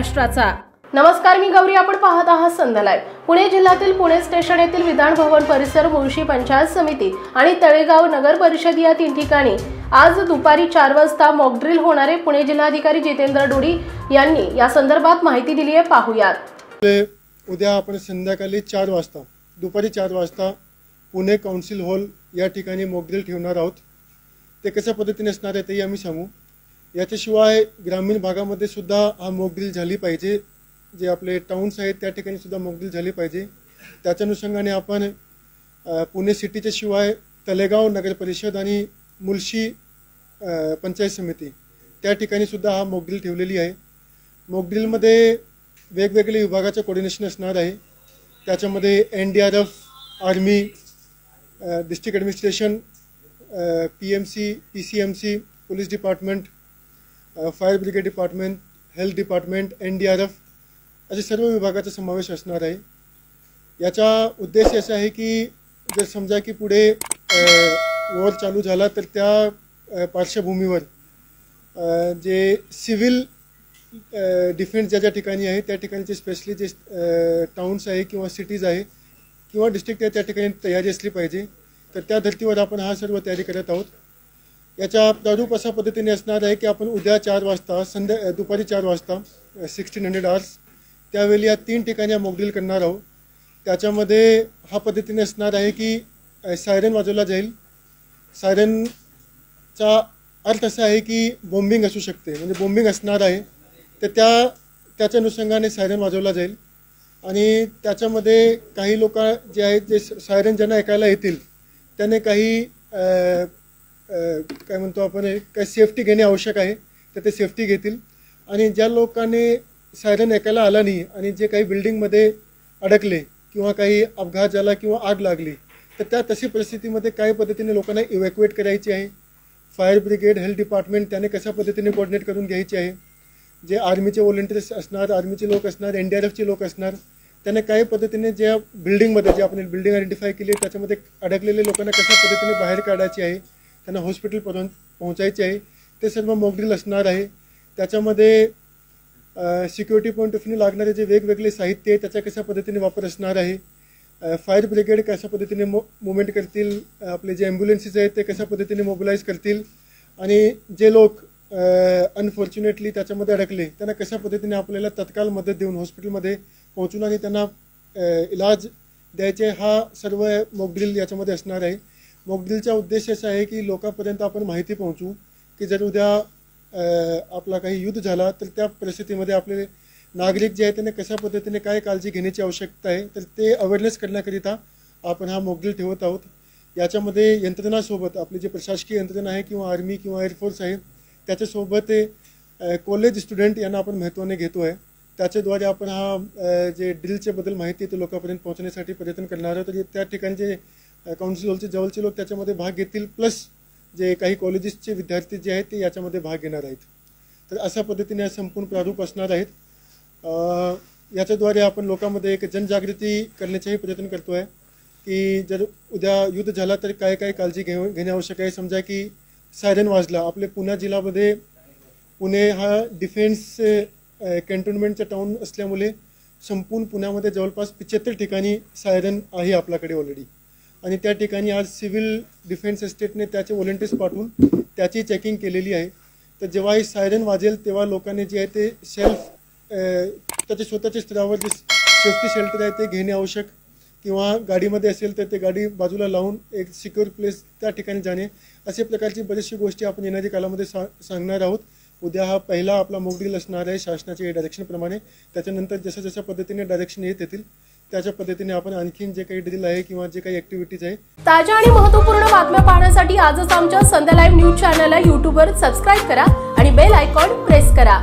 महाराष्ट्राचा। नमस्कार, मी गौरी, आपण पाहत आहात संध्या लाईव्ह। पुणे जिल्ह्यातील पुणे स्टेशन येथील विधान भवन परिसर, मुळशी पंचायत समिती आणि तळेगाव नगर परिषद या 3 ठिकाणी आज दुपारी 4 वाजता मॉक ड्रिल होणारे पुणे जिल्हाधिकारी जितेंद्र डोडी यांनी या संदर्भात माहिती दिली आहे। पाहूयात। उद्या आपण संध्याकाळी 4 वाजता दुपारी 4 वाजता पुणे काउन्सिल हॉल या ठिकाणी मॉक ड्रिल ठेवणार आहोत। ते कशा पद्धतीने असणार आहे ते आम्ही सांगू। याच्याशिवाय ग्रामीण भागामध्ये सुद्धा हा मॉक ड्रिल झाली पाहिजे। जे आपले टाउन्स आहेत त्या ठिकाणी सुद्धा मॉक ड्रिल झाली पाहिजे। त्याच्या अनुषंगाने आपण पुणे सिटीच्या शिवाय तळेगाव नगर परिषद आणि मुळशी पंचायत समिती त्या ठिकाणी सुद्धा हा मॉक ड्रिल ठेवलेली आहे। मॉक ड्रिलमध्ये वेगवेगळे विभागाचं कोऑर्डिनेशन असणार आहे। त्याच्यामध्ये NDRF, army, district administration, PMC, PCMC, police department, fire brigade department, health department, NDRF असे सर्व विभागाचा समावेश असणार आहे। याचा उद्देश असा आहे की जर समजा की पुढे वॉर चालू झाला तर त्या पार्श्वभूमीवर जे सिव्हिल डिफेन्स ज्या ठिकाणी आहे त्या ठिकाणचे स्पेशली जे टाउन्स आहे किंवा सिटीज आहे किंवा डिस्ट्रिक्ट आहे त्या ठिकाणी तयारी असली पाहिजे। तर त्या धर्तीवर आपण हा सर्व तयारी करत आहोत। याचा प्रारूप अशा पद्धतीने असणार आहे की आपण उद्या 4 वाजता दुपारी 4 वाजता 1600 आवर्स त्यावेळी या 3 ठिकाणी मॉक ड्रिल करणार आहोत। त्याच्यामध्ये हा पद्धतीने असणार आहे की सायरन वाजवला जाईल। सायरनचा अर्थ असा आहे की बॉम्बिंग असू शकते, म्हणजे बॉम्बिंग असणार आहे, तर त्याच्या अनुषंगाने सायरन वाजवला जाईल। आणि त्याच्यामध्ये काही लोक जे आहेत जे सायरन ज्यांना ऐकायला येतील त्याने काही काय म्हणतो आपण काही सेफ्टी घेणे आवश्यक आहे, तर ते सेफ्टी घेतील। आणि ज्या लोकांनी सायरन ऐकायला आला नाही आणि जे काही बिल्डिंगमध्ये अडकले किंवा काही अपघात झाला किंवा आग लागली तर त्या तशी परिस्थितीमध्ये काय पद्धतीने लोकांना इव्हॅक्युएट करायची आहे, फायर ब्रिगेड, हेल्थ डिपार्टमेंट त्याने कशा पद्धतीने कोऑर्डिनेट करून घ्यायची आहे, जे आर्मीचे व्हॉलंटियर्स असणार, आर्मीचे लोक असणार, NDRFचे लोक असणार, त्याने काही पद्धतीने ज्या बिल्डिंगमध्ये जे आपण बिल्डिंग आयडेंटिफाय केली आहे त्याच्यामध्ये अडकलेले लोकांना कशा पद्धतीने बाहेर काढायची आहे, त्यांना हॉस्पिटलपर्यंत पोहोचायचे आहे, ते सर्व मॉक ड्रिल असणार आहे। त्याच्यामध्ये सिक्युरिटी पॉईंट ऑफ व्ह्यू लागणारे जे वेगवेगळे साहित्य आहे त्याचा कशा पद्धतीने वापर असणार आहे, फायर ब्रिगेड कशा पद्धतीने मुवमेंट करतील, आपले जे ॲम्ब्युलन्सेस आहेत ते कशा पद्धतीने मोबिलाईज करतील, आणि जे लोक अनफॉर्च्युनेटली त्याच्यामध्ये अडकले त्यांना कशा पद्धतीने आपल्याला तत्काळ मदत देऊन हॉस्पिटलमध्ये पोहोचून आणि त्यांना इलाज द्यायचे, हा सर्व मॉक ड्रिल याच्यामध्ये असणार आहे। मॉक ड्रिलचा उद्देश असा आहे की लोकांपर्यंत आपण माहिती पोहोचू की जर उद्या आपला काही युद्ध झाला तर त्या परिस्थितीमध्ये आपले नागरिक जे आहेत त्यांनी कशा पद्धतीने काय काळजी घेण्याची आवश्यकता आहे, तर ते अवेअरनेस करण्याकरिता आपण हा मॉक ड्रिल ठेवत आहोत। याच्यामध्ये यंत्रणासोबत आपली जे प्रशासकीय यंत्रणा आहे किंवा आर्मी किंवा एअरफोर्स आहे त्याच्यासोबत कॉलेज स्टुडंट यांना आपण महत्त्वाने घेतो आहे। त्याच्याद्वारे आपण हा जे ड्रिलच्या बद्दल माहिती आहे ते लोकांपर्यंत पोहोचण्यासाठी प्रयत्न करणार आहोत। तर त्या ठिकाणचे काउन्सिल हॉलचे जवळचे लोक त्याच्यामध्ये भाग घेतील, प्लस जे काही कॉलेजेसचे विद्यार्थी जे आहेत ते याच्यामध्ये भाग घेणार आहेत। तर अशा पद्धतीने संपूर्ण प्रारूप असणार आहेत। याच्याद्वारे आपण लोकांमध्ये एक जनजागृती करण्याचाही प्रयत्न करतो आहे की जर उद्या युद्ध झाला तर काय काय काळजी घेणे आवश्यक आहे। समजा की सायरन वाजला, आपले पुणे जिल्ह्यामध्ये पुणे हा डिफेन्स कॅन्टोन्मेंटचा टाउन असल्यामुळे संपूर्ण पुण्यामध्ये जवळपास 75 ठिकाणी सायरन आहे आपल्याकडे ऑलरेडी, आणि त्या ठिकाणी आज सिव्हिल डिफेन्स एस्टेटने त्याचे व्हॉलंटियर्स पाठवून त्याची चेकिंग केलेली आहे। तर जेव्हा ही सायरन वाजेल तेव्हा लोकांनी जे आहे ते सेल्फ त्याच्या स्वतःच्या स्तरावर जे सेफ्टी शेल्टर आहे ते घेणे आवश्यक, किंवा गाडीमध्ये असेल तर ते गाडी बाजूला लावून एक सिक्युअर प्लेस त्या ठिकाणी जाणे, अशा प्रकारची बरीचशी गोष्टी आपण येणाऱ्या काळामध्ये सांगणार आहोत। उद्या हा पहिला आपला मॉक ड्रिल असणार आहे शासनाच्या डायरेक्शनप्रमाणे। त्याच्यानंतर जसं जसं पद्धतीने डायरेक्शन येत येतील त्याच्या पद्धतीने आपण आणखीन जे काही ड्रिल आहे किंवा जे काही ऍक्टिव्हिटीज आहे। ताज्या आणि महत्त्वपूर्ण बातम्या पाहण्यासाठी आजच आमच्या संध्या लाईव्ह न्यूज चॅनलला YouTubeवर सबस्क्राईब करा आणि बेल आयकॉन प्रेस करा।